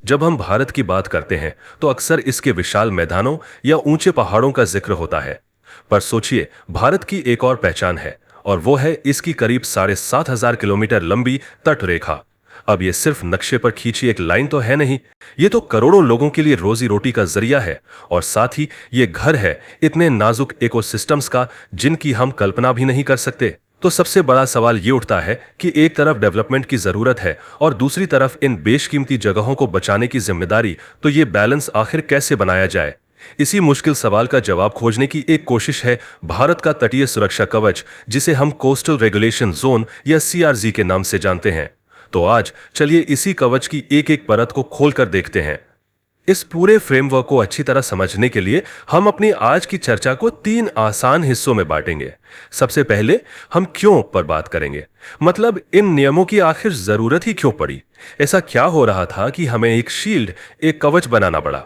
जब हम भारत की बात करते हैं तो अक्सर इसके विशाल मैदानों या ऊंचे पहाड़ों का जिक्र होता है। पर सोचिए, भारत की एक और पहचान है, और वो है इसकी करीब 7,500 किलोमीटर लंबी तट रेखा। अब ये सिर्फ नक्शे पर खींची एक लाइन तो है नहीं, ये तो करोड़ों लोगों के लिए रोजी रोटी का जरिया है, और साथ ही ये घर है इतने नाजुक इकोसिस्टम्स का जिनकी हम कल्पना भी नहीं कर सकते। तो सबसे बड़ा सवाल ये उठता है कि एक तरफ डेवलपमेंट की जरूरत है और दूसरी तरफ इन बेशकीमती जगहों को बचाने की जिम्मेदारी, तो ये बैलेंस आखिर कैसे बनाया जाए। इसी मुश्किल सवाल का जवाब खोजने की एक कोशिश है भारत का तटीय सुरक्षा कवच, जिसे हम कोस्टल रेगुलेशन जोन या सीआरजी के नाम से जानते हैं। तो आज चलिए इसी कवच की एक एक परत को खोलकर देखते हैं। इस पूरे फ्रेमवर्क को अच्छी तरह समझने के लिए हम अपनी आज की चर्चा को 3 आसान हिस्सों में बांटेंगे। सबसे पहले हम क्यों पर बात करेंगे, मतलब इन नियमों की आखिर जरूरत ही क्यों पड़ी, ऐसा क्या हो रहा था कि हमें एक शील्ड, एक कवच बनाना पड़ा।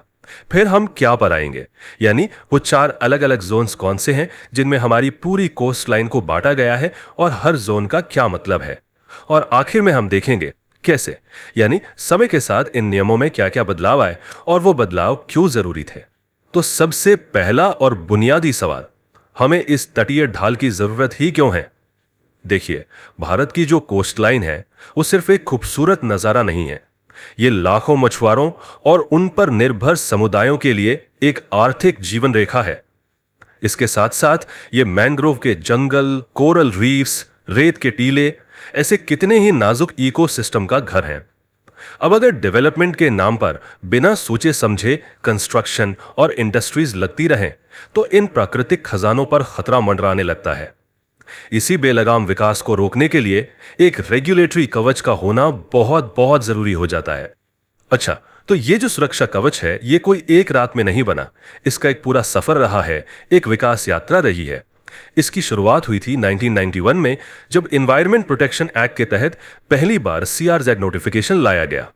फिर हम क्या पर आएंगे, यानी वो 4 अलग अलग जोन्स कौन से हैं जिनमें हमारी पूरी कोस्ट लाइन को बांटा गया है और हर जोन का क्या मतलब है। और आखिर में हम देखेंगे कैसे, यानी समय के साथ इन नियमों में क्या क्या बदलाव आए और वो बदलाव क्यों जरूरी थे। तो सबसे पहला और बुनियादी सवाल, हमें इस तटीय ढाल की जरूरत ही क्यों है। देखिए, भारत की जो कोस्ट लाइन है वो सिर्फ एक खूबसूरत नजारा नहीं है, ये लाखों मछुआरों और उन पर निर्भर समुदायों के लिए एक आर्थिक जीवन रेखा है। इसके साथ साथ ये मैंग्रोव के जंगल, कोरल रीफ्स, रेत के टीले, ऐसे कितने ही नाजुक इकोसिस्टम का घर है। अब अगर डेवलपमेंट के नाम पर बिना सोचे समझे कंस्ट्रक्शन और इंडस्ट्रीज लगती रहें तो इन प्राकृतिक खजानों पर खतरा मंडराने लगता है। इसी बेलगाम विकास को रोकने के लिए एक रेगुलेटरी कवच का होना बहुत बहुत जरूरी हो जाता है। अच्छा, तो ये जो सुरक्षा कवच है ये कोई एक रात में नहीं बना, इसका एक पूरा सफर रहा है, एक विकास यात्रा रही है। इसकी शुरुआत हुई थी 1991 में, जब एनवायरमेंट प्रोटेक्शन एक्ट के तहत पहली बार सीआरजेड नोटिफिकेशन लाया गया।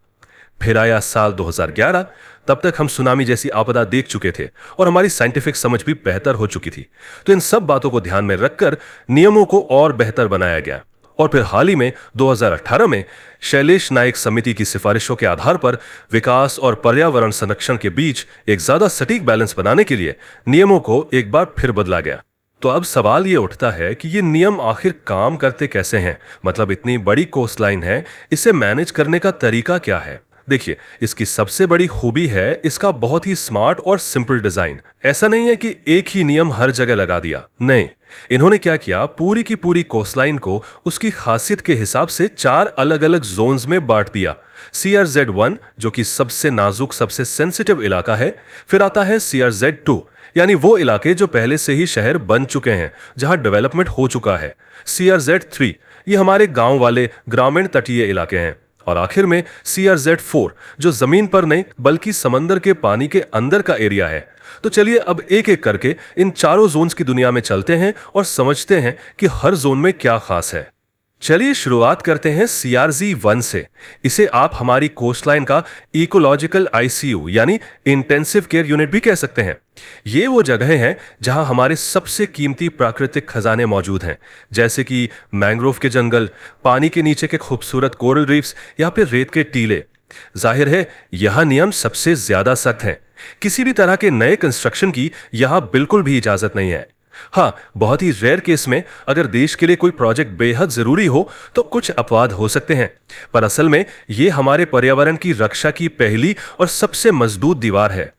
फिर आया साल 2011, तब तक हम सुनामी जैसी आपदा देख चुके थे और हमारी साइंटिफिक समझ भी बेहतर हो चुकी थी। तो इन सब बातों को ध्यान में रखकर नियमों को और बेहतर बनाया गया। और फिर हाल ही में 2018 में शैलेश नाइक समिति की सिफारिशों के आधार पर विकास और पर्यावरण संरक्षण के बीच एक ज्यादा सटीक बैलेंस बनाने के लिए नियमों को एक बार फिर बदला गया। तो अब सवाल ये उठता है कि ये नियम आखिर काम करते कैसे हैं, मतलब इतनी बड़ी कोस्टलाइन है, इसे मैनेज करने का तरीका क्या है। देखिए, इसकी सबसे बड़ी खूबी है इसका बहुत ही स्मार्ट और सिंपल डिजाइन। ऐसा नहीं है कि एक ही नियम हर जगह लगा दिया, नहीं, इन्होंने क्या किया, पूरी की पूरी कोस्टलाइन को उसकी खासियत के हिसाब से 4 अलग अलग जोन्स में बांट दिया। CRZ1 जो कि सबसे नाजुक, सबसे सेंसिटिव इलाका है, फिर आता है CRZ2 यानी वो इलाके जो पहले से ही शहर बन चुके हैं, जहां डेवलपमेंट हो चुका है। CRZ3 ये हमारे गांव वाले ग्रामीण तटीय इलाके हैं, और आखिर में CRZ4 जो जमीन पर नहीं बल्कि समंदर के पानी के अंदर का एरिया है। तो चलिए अब एक एक करके इन चारों जोन्स की दुनिया में चलते हैं और समझते हैं कि हर जोन में क्या खास है। चलिए शुरुआत करते हैं CRZ1 से। इसे आप हमारी कोस्टलाइन का इकोलॉजिकल ICU यानी इंटेंसिव केयर यूनिट भी कह सकते हैं। ये वो जगह हैं जहां हमारे सबसे कीमती प्राकृतिक खजाने मौजूद हैं, जैसे कि मैंग्रोव के जंगल, पानी के नीचे के खूबसूरत कोरल रीफ्स या फिर रेत के टीले। जाहिर है यह नियम सबसे ज्यादा सख्त हैं। किसी भी तरह के नए कंस्ट्रक्शन की यहां बिल्कुल भी इजाजत नहीं है। हाँ, बहुत ही रेयर केस में अगर देश के लिए कोई प्रोजेक्ट बेहद जरूरी हो तो कुछ अपवाद हो सकते हैं, पर असल में ये हमारे पर्यावरण की रक्षा की पहली और सबसे मजबूत दीवार है।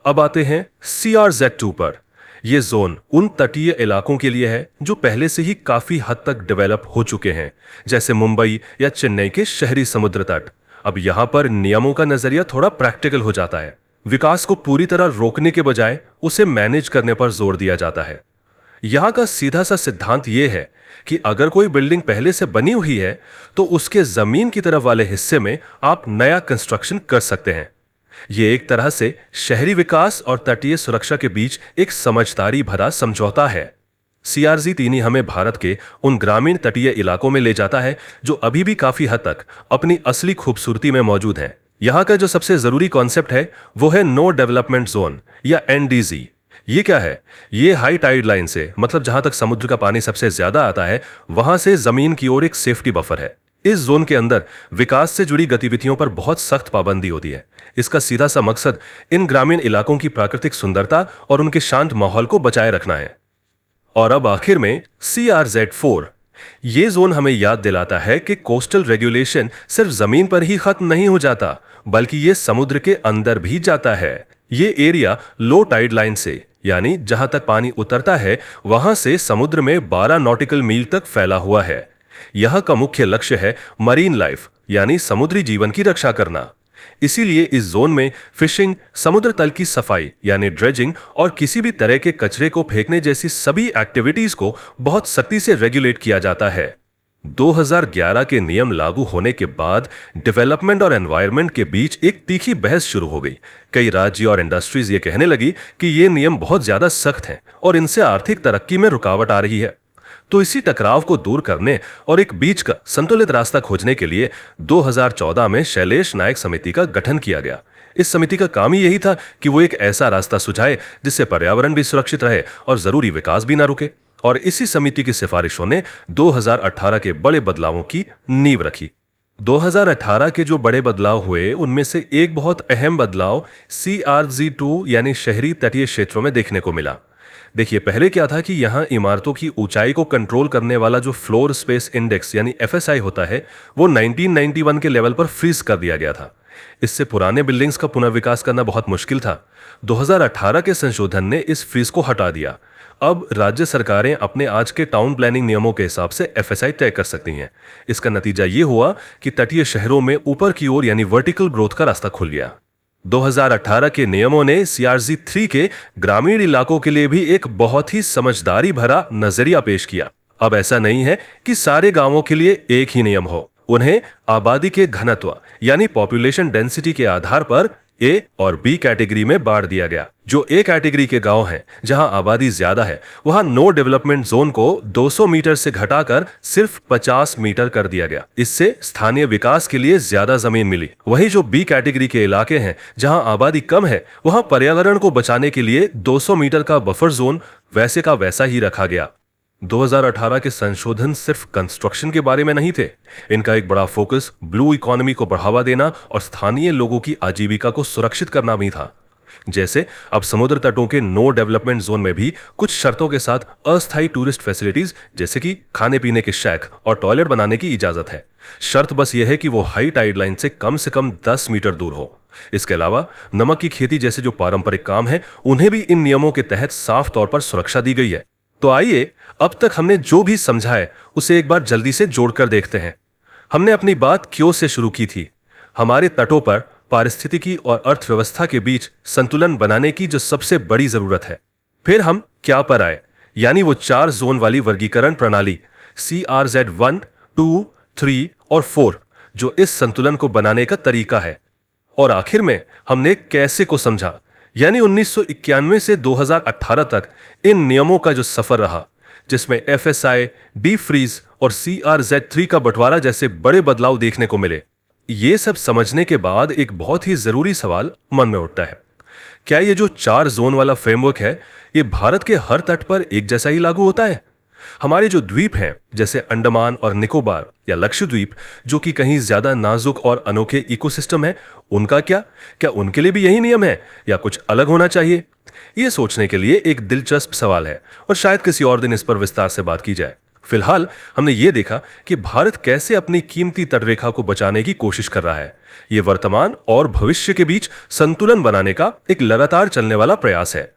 अब आते हैं CRZ2 पर। यह जोन उन तटीय इलाकों के लिए है जो पहले से ही काफी हद तक डेवलप हो चुके हैं, जैसे मुंबई या चेन्नई के शहरी समुद्र तट। अब यहां पर नियमों का नजरिया थोड़ा प्रैक्टिकल हो जाता है। विकास को पूरी तरह रोकने के बजाय उसे मैनेज करने पर जोर दिया जाता है। यहां का सीधा सा सिद्धांत यह है कि अगर कोई बिल्डिंग पहले से बनी हुई है तो उसके जमीन की तरफ वाले हिस्से में आप नया कंस्ट्रक्शन कर सकते हैं। यह एक तरह से शहरी विकास और तटीय सुरक्षा के बीच एक समझदारी भरा समझौता है। CRZ3 ही हमें भारत के उन ग्रामीण तटीय इलाकों में ले जाता है जो अभी भी काफी हद तक अपनी असली खूबसूरती में मौजूद हैं। यहां का जो सबसे जरूरी कॉन्सेप्ट है वो है नो डेवलपमेंट जोन या NDZ। ये क्या है? ये हाई टाइड लाइन से, मतलब जहां तक समुद्र का पानी सबसे ज्यादा आता है, वहां से जमीन की ओर एक सेफ्टी बफर है। इस जोन के अंदर विकास से जुड़ी गतिविधियों पर बहुत सख्त पाबंदी होती है। इसका सीधा सा मकसद इन ग्रामीण इलाकों की प्राकृतिक सुंदरता और उनके शांत माहौल को बचाए रखना है। और अब आखिर में CRZ4, ये जोन हमें याद दिलाता है कि कोस्टल रेगुलेशन सिर्फ जमीन पर ही खत्म नहीं हो जाता, बल्कि ये समुद्र के अंदर भी जाता है। ये एरिया लो टाइड लाइन से, यानी जहां तक पानी उतरता है वहां से समुद्र में 12 नॉटिकल मील तक फैला हुआ है। यहां का मुख्य लक्ष्य है मरीन लाइफ, यानी समुद्री जीवन की रक्षा करना। इसीलिए इस जोन में फिशिंग, समुद्र तल की सफाई यानी ड्रेजिंग और किसी भी तरह के कचरे को फेंकने जैसी सभी एक्टिविटीज को बहुत सख्ती से रेगुलेट किया जाता है। 2011 के नियम लागू होने के बाद डेवलपमेंट और एनवायरनमेंट के बीच एक तीखी बहस शुरू हो गई। कई राज्य और इंडस्ट्रीज ये कहने लगी कि ये नियम बहुत ज्यादा सख्त हैं और इनसे आर्थिक तरक्की में रुकावट आ रही है। तो इसी टकराव को दूर करने और एक बीच का संतुलित रास्ता खोजने के लिए 2014 में शैलेश नायक समिति का गठन किया गया। इस समिति का काम ही यही था कि वो एक ऐसा रास्ता सुझाए जिससे पर्यावरण भी सुरक्षित रहे और जरूरी विकास भी ना रुके। और इसी समिति की सिफारिशों ने 2018 के बड़े बदलावों की नींव रखी। 2018 के जो बड़े बदलाव हुए उनमें से एक बहुत अहम बदलाव CRZ2 यानी शहरी तटीय क्षेत्रों में देखने को मिला। देखिए, पहले क्या था कि यहां इमारतों की ऊंचाई को कंट्रोल करने वाला जो फ्लोर स्पेस इंडेक्स यानी FSI होता है वो 1991 के लेवल पर फ्रीज कर दिया गया था। इससे पुराने बिल्डिंग्स का पुनर्विकास करना बहुत मुश्किल था। 2018 के संशोधन ने इस फ्रीज को हटा दिया। अब राज्य सरकारें अपने आज के टाउन प्लानिंग नियमों के हिसाब से FSI तय कर सकती हैं। इसका नतीजा ये हुआ कि तटीय शहरों में ऊपर की ओर यानी वर्टिकल ग्रोथ का रास्ता खुल गया। 2018 के नियमों ने CRZ3 के ग्रामीण इलाकों के लिए भी एक बहुत ही समझदारी भरा नजरिया पेश किया। अब ऐसा नहीं है कि सारे गांवों के लिए एक ही नियम हो। उन्हें आबादी के घनत्व यानी पॉपुलेशन डेंसिटी के आधार पर A और B कैटेगरी में बांट दिया गया। जो A कैटेगरी के गांव हैं, जहां आबादी ज्यादा है, वहां नो डेवलपमेंट जोन को 200 मीटर से घटाकर सिर्फ 50 मीटर कर दिया गया। इससे स्थानीय विकास के लिए ज्यादा जमीन मिली। वहीं जो B कैटेगरी के इलाके हैं, जहां आबादी कम है, वहां पर्यावरण को बचाने के लिए 200 मीटर का बफर जोन वैसे का वैसा ही रखा गया। 2018 के संशोधन सिर्फ कंस्ट्रक्शन के बारे में नहीं थे। इनका एक बड़ा फोकस ब्लू इकोनॉमी को बढ़ावा देना और स्थानीय लोगों की आजीविका को सुरक्षित करना भी था। जैसे अब समुद्र तटों के नो डेवलपमेंट जोन में भी कुछ शर्तों के साथ अस्थायी टूरिस्ट फैसिलिटीज जैसे कि खाने पीने के शैक और टॉयलेट बनाने की इजाजत है। शर्त बस यह है कि वो हाई टाइड लाइन से कम 10 मीटर दूर हो। इसके अलावा नमक की खेती जैसे जो पारंपरिक काम है, उन्हें भी इन नियमों के तहत साफ तौर पर सुरक्षा दी गई है। तो आइए अब तक हमने जो भी समझा है उसे एक बार जल्दी से जोड़कर देखते हैं। हमने अपनी बात क्यों से शुरू की थी। हमारे तटों पर पारिस्थितिकी और अर्थव्यवस्था के बीच संतुलन बनाने की जो सबसे बड़ी जरूरत है। फिर हम क्या पर आए, यानी वो 4 जोन वाली वर्गीकरण प्रणाली CRZ1, 2, 3 और 4 जो इस संतुलन को बनाने का तरीका है। और आखिर में हमने कैसे को समझा, यानी 1991 से 2018 तक इन नियमों का जो सफर रहा, जिसमें FSI, डीप फ्रीज और CRZ3 का बंटवारा जैसे बड़े बदलाव देखने को मिले। ये सब समझने के बाद एक बहुत ही जरूरी सवाल मन में उठता है, क्या ये जो 4 जोन वाला फ्रेमवर्क है, ये भारत के हर तट पर एक जैसा ही लागू होता है? हमारे जो द्वीप हैं जैसे अंडमान और निकोबार या लक्षद्वीप, जो कि कहीं ज्यादा नाजुक और अनोखे इकोसिस्टम है, उनका क्या उनके लिए भी यही नियम है या कुछ अलग होना चाहिए? ये सोचने के लिए एक दिलचस्प सवाल है और शायद किसी और दिन इस पर विस्तार से बात की जाए। फिलहाल हमने ये देखा कि भारत कैसे अपनी कीमती तटरेखा को बचाने की कोशिश कर रहा है। ये वर्तमान और भविष्य के बीच संतुलन बनाने का एक लगातार चलने वाला प्रयास है।